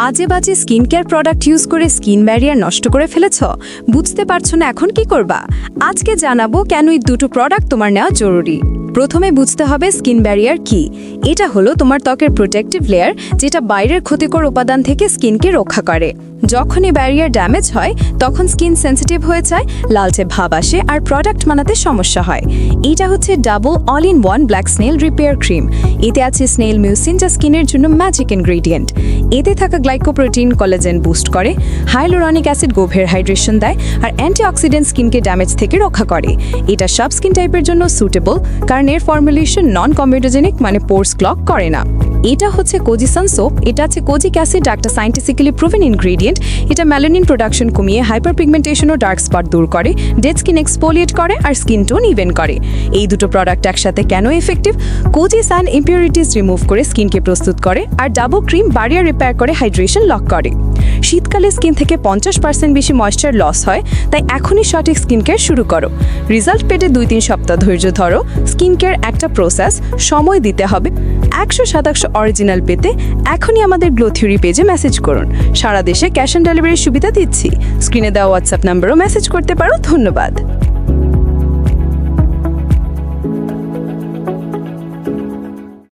আজে বাজে skin care product use করে স্কিন ব্যারিয়ার নষ্ট করে ফেলেছ? বুঝতে পারছো না এখন কি করবা? আজকে জানাবো কেন এই দুটো প্রোডাক্ট তোমার নেওয়া জরুরি। প্রথমে বুঝতে হবে স্কিন ব্যারিয়ার কি। এটা হলো তোমার ত্বকের প্রোটেক্টিভ লেয়ার, যেটা বাইরের ক্ষতিকর উপাদান থেকে স্কিনকে রক্ষা করে। যখন এই ব্যারিয়ার ড্যামেজ হয় তখন স্কিন সেন্সিটিভ হয়ে যায়, লালচে ভাব আসে আর প্রোডাক্ট বানাতে সমস্যা হয়। এটা হচ্ছে double all in one black snail repair cream. এতে আছে স্নেল মিউসিন, যা স্কিনের জন্য ম্যাজিক ইনগ্রেডিয়েন্ট। এতে থাকা গ্লাইকোপ্রোটিন কোলাজেন বুস্ট করে, হাইলোরনিক অ্যাসিড গভীর হাইড্রেশন দেয় আর অ্যান্টিঅক্সিডেন্ট স্কিনকে ড্যামেজ থেকে রক্ষা করে। এটা সব স্কিন টাইপের জন্য সুটেবল, কারণ এর ফর্মুলেশন নন কমিউডোজেনিক, মানে পোর্স ক্লগ করে না। এটা হচ্ছে কোজিসান সোপ। এটা আছে কোজিক অ্যাসিড, একটা সায়েন্টিফিক্যালি প্রুভেন ইনগ্রেডিয়েন্ট। এটা মেলানিন প্রোডাকশন কমিয়ে হাইপার পিগমেন্টেশন ও ডার্ক স্পট দূর করে, ডেড স্কিন এক্সফোলিয়েট করে আর স্কিন টোন ইভেন করে। এই দুটো প্রোডাক্ট একসাথে কেন এফেক্টিভ? কোজিসান ইম্পিউরিটিস রিমুভ করে স্কিনকে প্রস্তুত করে, আর ডাবল ক্রিম ব্যারিয়ার রিপেয়ার করে হাইড্রেশন লক করে। শীতকালে স্কিন থেকে 50% বেশি ময়েশ্চার লস হয়, তাই এখনই সঠিক স্কিন কেয়ার শুরু করো। রেজাল্ট পেতে 2-3 সপ্তাহ ধৈর্য ধরো। স্কিন কেয়ার একটা প্রসেস, সময় দিতে হবে। 100% অরিজিনাল পেতে এখনই আমাদের গ্লো থিওরি পেজে মেসেজ করুন। সারা দেশে ক্যাশ অন ডেলিভারির সুবিধা দিচ্ছি। স্ক্রিনে দেওয়া হোয়াটসঅ্যাপ নাম্বারও মেসেজ করতে পারো। ধন্যবাদ।